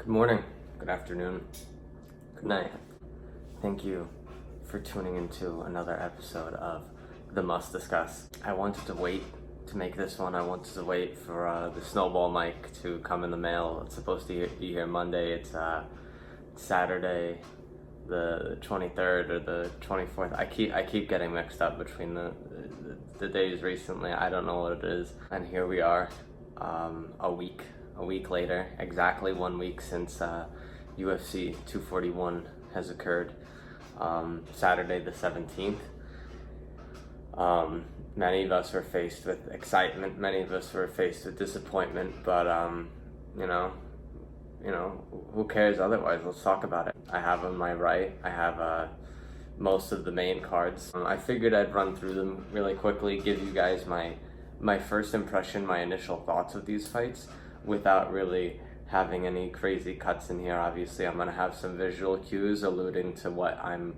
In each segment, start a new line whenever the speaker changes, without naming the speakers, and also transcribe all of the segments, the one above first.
Good morning, good afternoon, good night. Thank you for tuning into another episode of the Mus Discuss. I wanted to wait to make this one. I wanted to wait for the snowball mic to come in the mail. It's supposed to be here Monday. It's Saturday, the 23rd or the 24th. I keep getting mixed up between the days recently. I don't know what it is. And here we are, a week later, exactly 1 week since UFC 241 has occurred, Saturday the 17th. Many of us were faced with excitement, many of us were faced with disappointment, but you know, who cares otherwise? Let's talk about it. I have on my right, I have most of the main cards. I figured I'd run through them really quickly, give you guys my first impression, my initial thoughts of these fights, without really having any crazy cuts in here. Obviously, I'm gonna have some visual cues alluding to what I'm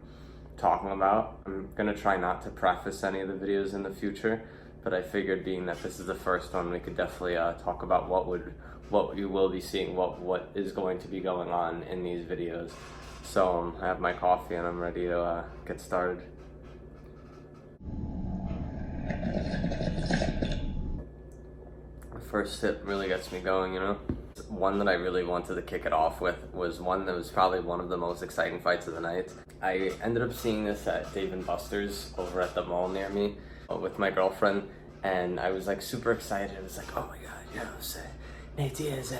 talking about. I'm gonna try not to preface any of the videos in the future, but I figured being that this is the first one, we could definitely talk about what you will be seeing, what is going to be going on in these videos. So I have my coffee and I'm ready to get started. The first sip really gets me going, you know? One that I really wanted to kick it off with was one that was probably one of the most exciting fights of the night. I ended up seeing this at Dave & Buster's over at the mall near me with my girlfriend, and I was like super excited. I was like, oh my god, you know, Nate Diaz,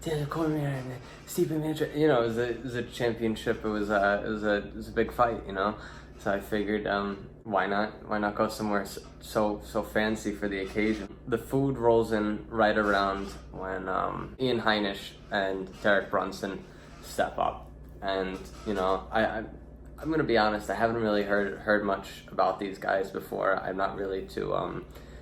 Daniel Cormier, and Stephen Miller. You know, it was a championship. It was a big fight, you know. So I figured, why not go somewhere so fancy for the occasion? The food rolls in right around when Ian Heinisch and Derek Brunson step up, and you know, I'm gonna be honest, I haven't really heard much about these guys before. I'm not really too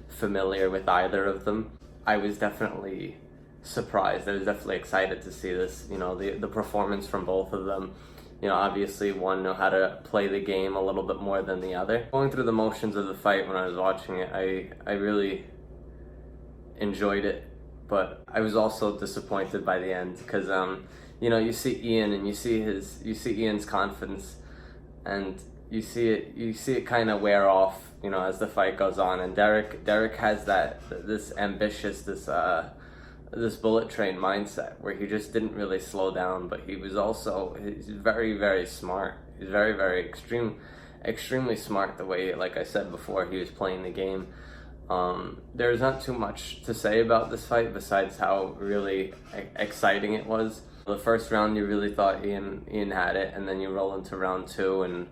familiar with either of them. I was definitely surprised. I was definitely excited to see this. You know, the performance from both of them. You know, obviously one knew how to play the game a little bit more than the other. Going through the motions of the fight when I was watching it, I really enjoyed it, but I was also disappointed by the end because you know, you see Ian and you see Ian's confidence, and you see it kind of wear off, you know, as the fight goes on. And Derek has this ambitious, this bullet train mindset where he just didn't really slow down, but he's very, very smart. He's very extremely smart the way, like I said before, he was playing the game. There's not too much to say about this fight besides how really exciting it was. The first round you really thought Ian had it, and then you roll into round two and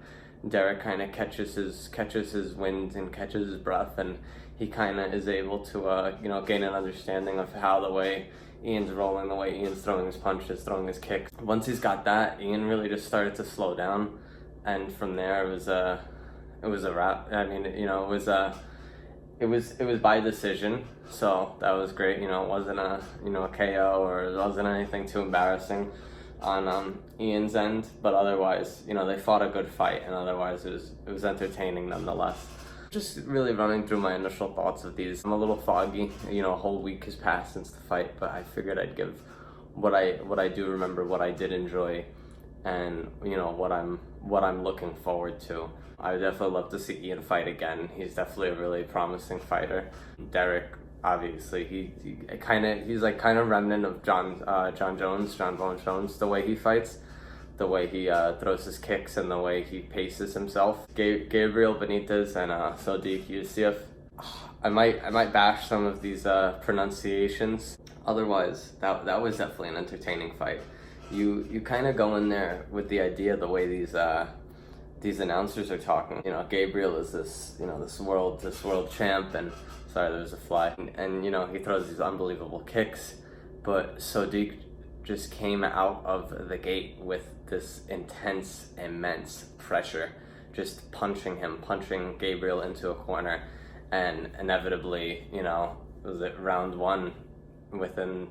Derek kind of catches his wind and catches his breath, and he kind of is able to you know, gain an understanding of how the way Ian's rolling, the way Ian's throwing his punches, throwing his kicks. Once he's got that, Ian really just started to slow down, and from there it was a wrap. I mean, you know, it was by decision, so that was great. You know, it wasn't a KO, or it wasn't anything too embarrassing on Ian's end, but otherwise, you know, they fought a good fight, and otherwise it was entertaining nonetheless. Just really running through my initial thoughts of these. I'm a little foggy, you know, a whole week has passed since the fight, but I figured I'd give what I do remember, what I did enjoy, and you know, what I'm looking forward to. I would definitely love to see Ian fight again. He's definitely a really promising fighter. Derek, obviously, he's like kind of remnant of John Bone Jones, the way he fights, the way he throws his kicks, and the way he paces himself. Gabriel Benitez and Sodiq Yusuff. I might bash some of these pronunciations. Otherwise, that was definitely an entertaining fight. You kind of go in there with the idea, the way these announcers are talking. You know, Gabriel is this world champ, and sorry, there was a fly. And you know, he throws these unbelievable kicks, but Sodiq just came out of the gate with this intense, immense pressure, just punching Gabriel into a corner, and inevitably, you know, was it round one, within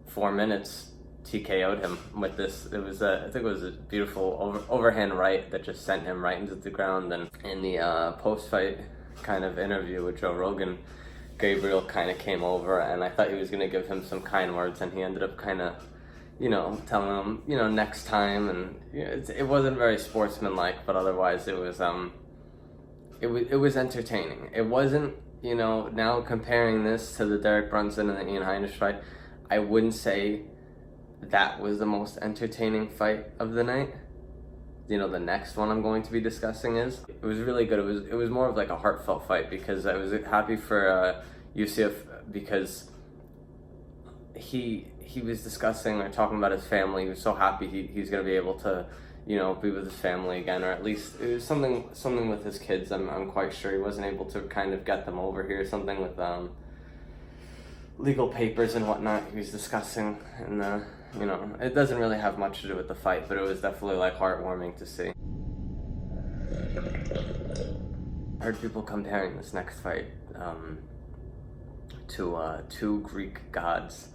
4 minutes, TKO'd him with this. I think it was a beautiful overhand right that just sent him right into the ground. And in the post-fight kind of interview with Joe Rogan, Gabriel kind of came over, and I thought he was going to give him some kind words, and he ended up kind of telling him, next time, and it wasn't very sportsmanlike, but otherwise it was entertaining. It wasn't, now comparing this to the Derek Brunson and the Ian Heinisch fight, I wouldn't say that was the most entertaining fight of the night. The next one I'm going to be discussing is. It was really good. It was more of like a heartfelt fight, because I was happy for Yusuf, because he was discussing or talking about his family. He was so happy he's going to be able to, be with his family again, or at least it was something with his kids. I'm quite sure he wasn't able to kind of get them over here. Something with legal papers and whatnot he was discussing, and it doesn't really have much to do with the fight, but it was definitely like heartwarming to see. I heard people comparing this next fight to two Greek gods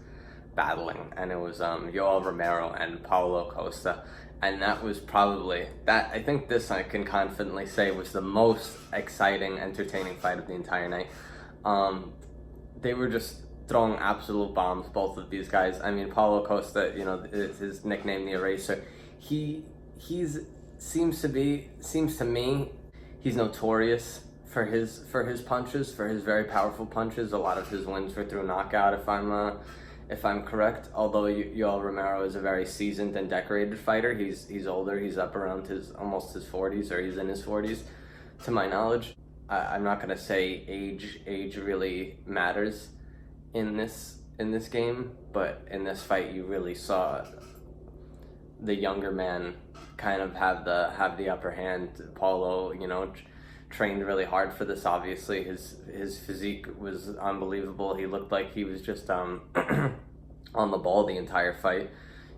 battling, and it was Yoel Romero and Paulo Costa, and that was probably I think this I can confidently say was the most exciting, entertaining fight of the entire night. They were just throwing absolute bombs, both of these guys. I mean, Paulo Costa, is his nickname, the Eraser. Seems to me, he's notorious for his punches, for his very powerful punches. A lot of his wins were through knockout, if I'm correct. Although Yoel Romero is a very seasoned and decorated fighter. He's older. He's up around almost his 40s, or he's in his 40s, to my knowledge. I'm not gonna say age really matters in this game, but in this fight you really saw the younger man kind of have the upper hand. Paulo, trained really hard for this. Obviously, his physique was unbelievable. He looked like he was just on the ball the entire fight.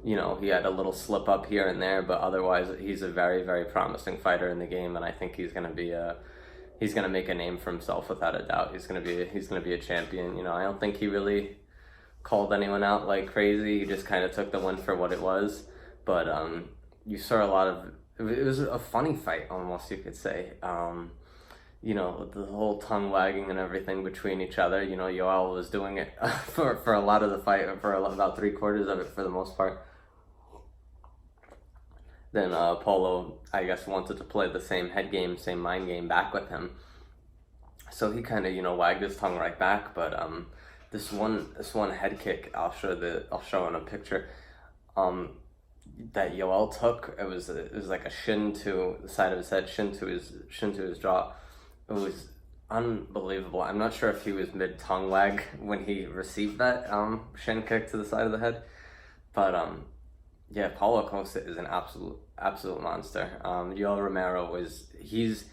He had a little slip up here and there, but otherwise he's a very, very promising fighter in the game, and I think he's gonna make a name for himself without a doubt. He's gonna be a champion. I don't think he really called anyone out like crazy. He just kind of took the win for what it was. But you saw a lot of. It was a funny fight, almost, you could say. The whole tongue wagging and everything between each other. Yoel was doing it for a lot of the fight, for about 3/4 of it for the most part. Then Paulo, I guess, wanted to play the same head game, same mind game back with him. So he kind of, wagged his tongue right back. But this one head kick, I'll show in a picture, that Yoel took. It was like a shin to the side of his head, shin to his jaw. It was unbelievable. I'm not sure if he was mid tongue wag when he received that shin kick to the side of the head, but yeah, Paulo Costa is an absolute monster. Yoel Romero he's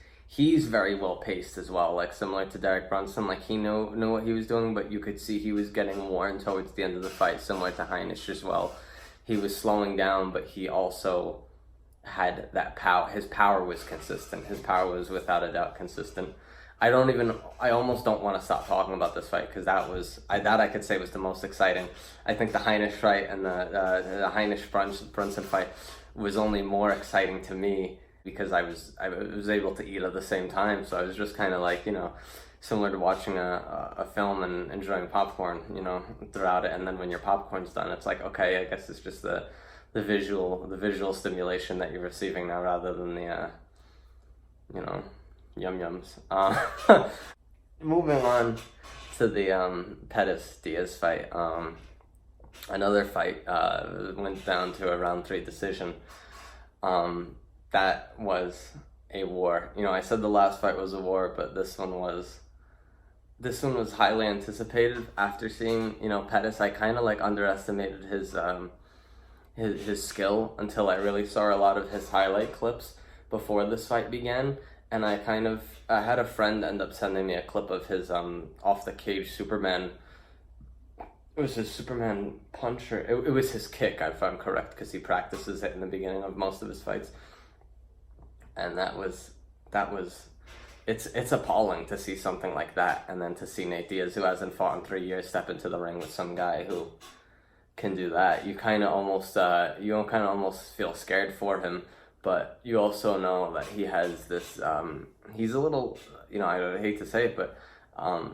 very well paced as well, like similar to Derek Brunson. Like he knew what he was doing, but you could see he was getting worn towards the end of the fight, similar to Heinisch as well. He was slowing down, but he also had that power. His power was consistent. His power was without a doubt consistent. I almost don't want to stop talking about this fight, because I could say was the most exciting. I think the Heinisch fight and the Heinisch Brunson fight was only more exciting to me, because I was able to eat at the same time. So I was just kind of like, similar to watching a film and enjoying popcorn, throughout it. And then when your popcorn's done, it's like, okay, I guess it's just the visual stimulation that you're receiving now, rather than the yum-yums. Moving on to the Pettis Diaz fight. Another fight went down to a round 3 decision. That was a war. I said the last fight was a war, but this one was highly anticipated. After seeing Pettis, I kind of underestimated his skill until I really saw a lot of his highlight clips before this fight began. And I had a friend end up sending me a clip of his off the cage Superman. It was his Superman punch, or it was his kick, if I'm correct, because he practices it in the beginning of most of his fights. And it's appalling to see something like that, and then to see Nate Diaz, who hasn't fought in 3 years, step into the ring with some guy who can do that. You kind of almost feel scared for him. But you also know that he has this, he's a little, I hate to say it, but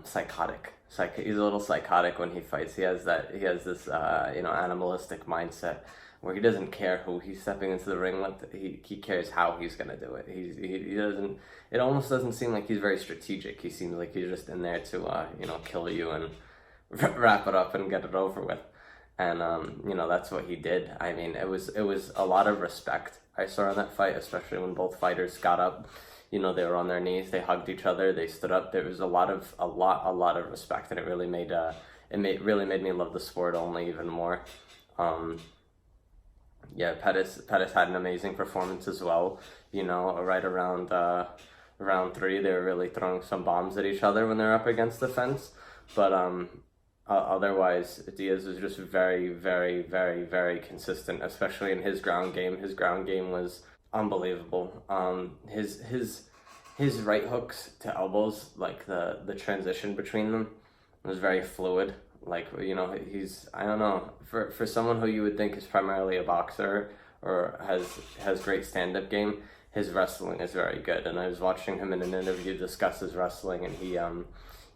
psychotic. he's a little psychotic when he fights. He has this animalistic mindset where he doesn't care who he's stepping into the ring with. He cares how he's gonna do it. He doesn't. It almost doesn't seem like he's very strategic. He seems like he's just in there to kill you and wrap it up and get it over with. And that's what he did. I mean, it was a lot of respect I saw in that fight, especially when both fighters got up. They were on their knees, they hugged each other, they stood up. There was a lot of respect, and it really made me love the sport only even more. Pettis had an amazing performance as well. Right around round 3, they were really throwing some bombs at each other when they're up against the fence. But otherwise, Diaz was just very, very, very, very consistent, especially in his ground game. His ground game was unbelievable. His right hooks to elbows, like the transition between them, was very fluid. Like, I don't know, for someone who you would think is primarily a boxer or has great stand-up game, his wrestling is very good. And I was watching him in an interview discuss his wrestling, and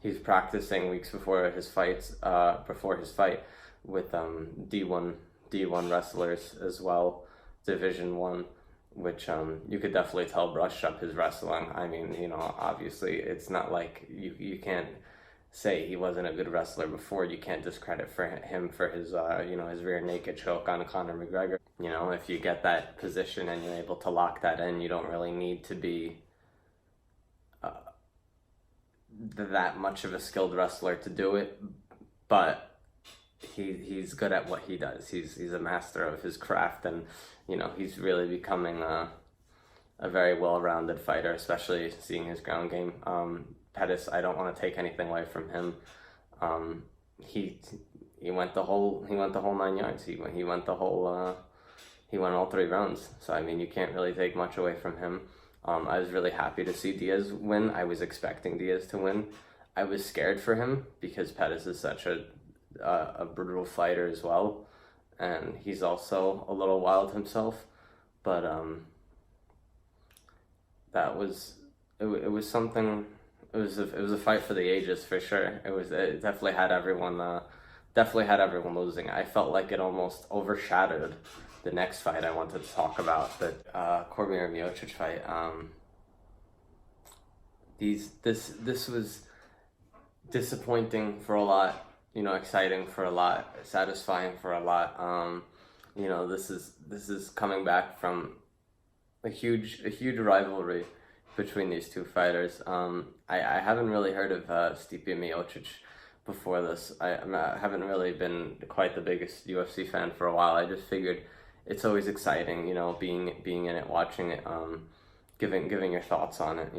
he's practicing weeks before his fight with D1 wrestlers as well, Division 1, which you could definitely tell brushed up his wrestling. I mean, obviously it's not like you can't say he wasn't a good wrestler before. You can't discredit him for his his rear naked choke on Conor McGregor. If you get that position and you're able to lock that in, you don't really need to be that much of a skilled wrestler to do it, but he's good at what he does. He's a master of his craft, and he's really becoming a very well-rounded fighter, especially seeing his ground game. Pettis, I don't want to take anything away from him. He went the whole 9 yards. He went all 3 rounds. So I mean, you can't really take much away from him. I was really happy to see Diaz win. I was expecting Diaz to win. I was scared for him because Pettis is such a brutal fighter as well, and he's also a little wild himself. But it was something. It was a fight for the ages for sure. It definitely had everyone losing. I felt like it almost overshadowed the next fight I wanted to talk about, the Cormier Miocic fight. This was disappointing for a lot, exciting for a lot, satisfying for a lot. This is coming back from a huge rivalry between these two fighters. I haven't really heard of Stipe Miocic before this. I haven't really been quite the biggest UFC fan for a while. I just figured it's always exciting, being in it, watching it, giving your thoughts on it.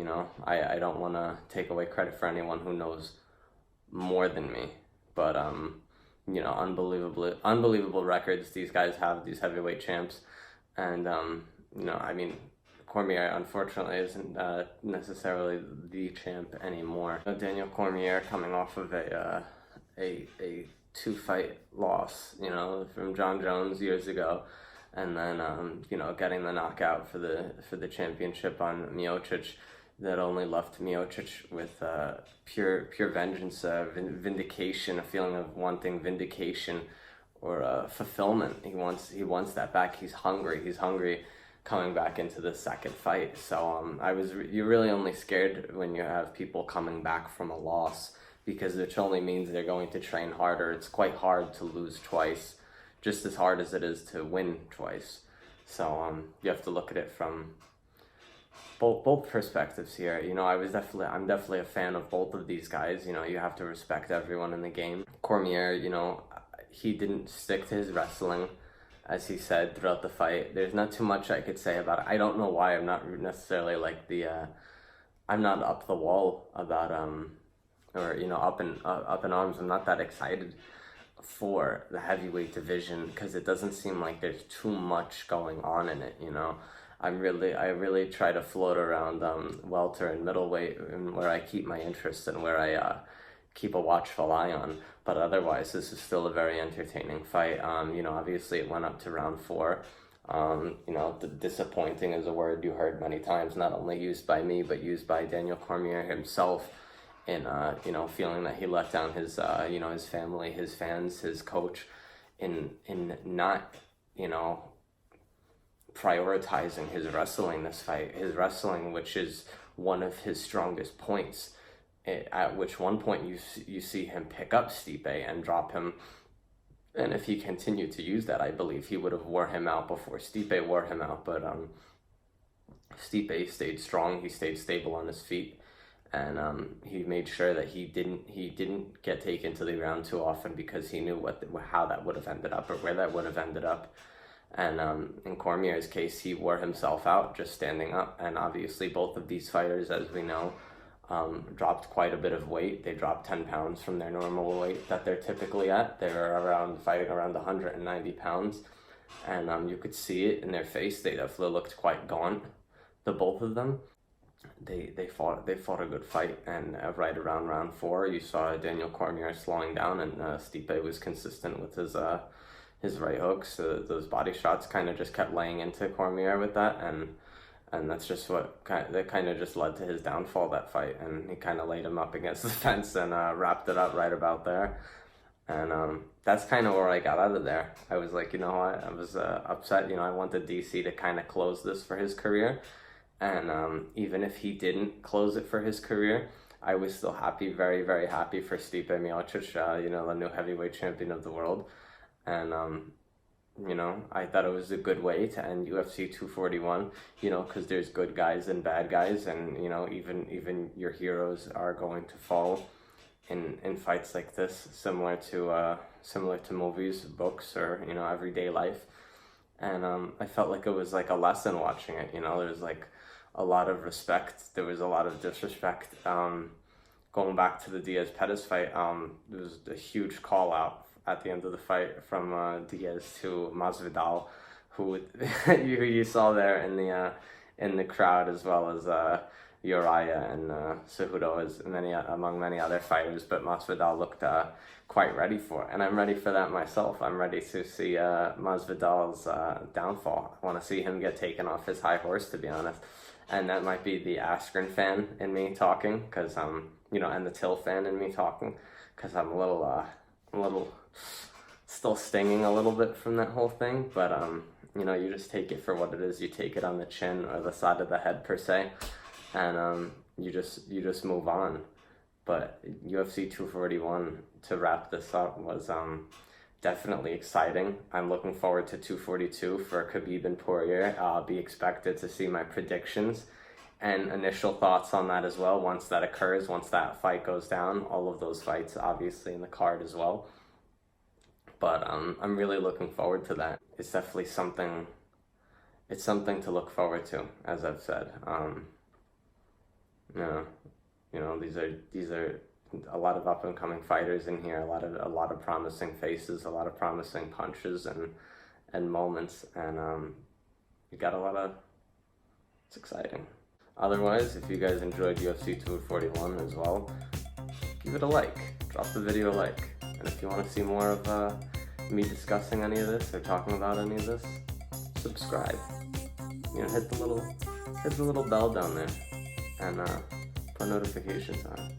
I don't want to take away credit for anyone who knows more than me, but unbelievable records these guys have, these heavyweight champs, and I mean, Cormier unfortunately isn't necessarily the champ anymore. Daniel Cormier coming off of a 2-fight loss, from John Jones years ago, and then getting the knockout for the championship on Miocic, that only left Miocic with pure vengeance, vindication, a feeling of wanting vindication or fulfillment. He wants that back. He's hungry coming back into the second fight. So you're really only scared when you have people coming back from a loss, because which only means they're going to train harder. It's quite hard to lose twice, just as hard as it is to win twice. So you have to look at it from both perspectives here. I'm definitely a fan of both of these guys. You have to respect everyone in the game. Cormier, he didn't stick to his wrestling, as he said throughout the fight. There's not too much I could say about it. I don't know why. I'm not necessarily like I'm not up the wall about or up in arms. I'm not that excited for the heavyweight division, because it doesn't seem like there's too much going on in it. I really try to float around welter and middleweight, and where I keep my interest and where I keep a watchful eye on. But otherwise, this is still a very entertaining fight. Obviously it went up to round 4. Disappointing is a word you heard many times, not only used by me, but used by Daniel Cormier himself in you know, feeling that he let down his you know, his family, his fans, his coach, in not, you know, prioritizing his wrestling this fight, his wrestling, which is one of his strongest points. At which one point you see him pick up Stipe and drop him, and if he continued to use that, I believe he would have wore him out before Stipe wore him out. But Stipe stayed strong, he stayed stable on his feet, and he made sure that he didn't get taken to the ground too often, because he knew how that would have ended up, or where that would have ended up. And in Cormier's case, he wore himself out just standing up. And obviously both of these fighters, as we know, dropped quite a bit of weight. They dropped 10 pounds from their normal weight that they're typically at. They're fighting around 190 pounds. And you could see it in their face. They definitely looked quite gaunt, the both of them. They fought a good fight, and right around round 4, you saw Daniel Cormier slowing down, and Stipe was consistent with his right hooks. Those body shots kind of just kept laying into Cormier with that, and that's just what kind of just led to his downfall that fight. And he kind of laid him up against the fence and wrapped it up right about there. And that's kind of where I got out of there. I was like, you know what, I was upset. You know, I wanted DC to kind of close this for his career. And even if he didn't close it for his career, I was still happy, very, very happy for Stipe Miocic, you know, the new heavyweight champion of the world. And, you know, I thought it was a good way to end UFC 241, you know, because there's good guys and bad guys. And, you know, even your heroes are going to fall in fights like this, similar to movies, books, or, you know, everyday life. And I felt like it was like a lesson watching it. You know, there's like a lot of respect. There was a lot of disrespect. Going back to the Diaz-Pettis fight, there was a huge call out at the end of the fight from Diaz to Masvidal, who you saw there in the crowd, as well as Uriah and Cejudo, among many other fighters. But Masvidal looked quite ready for it, and I'm ready for that myself. I'm ready to see Masvidal's downfall. I want to see him get taken off his high horse, to be honest. And that might be the Askren fan in me talking, because you know, and the Till fan in me talking, because I'm a little still stinging a little bit from that whole thing. But you know, you just take it for what it is. You take it on the chin or the side of the head per se, and you just move on. But UFC 241, to wrap this up, was definitely exciting. I'm looking forward to 242 for Khabib and Poirier. I'll be expected to see my predictions and initial thoughts on that as well once that occurs, once that fight goes down. All of those fights obviously in the card as well. But I'm really looking forward to that. It's definitely something to look forward to, as I've said. You know, these are a lot of up and coming fighters in here, a lot of promising faces, a lot of promising punches and moments, and you got it's exciting. Otherwise, if you guys enjoyed UFC 241 as well, give it a like, drop the video a like. And if you want to see more of me discussing any of this or talking about any of this, subscribe. You know, hit the little bell down there, and put notifications on.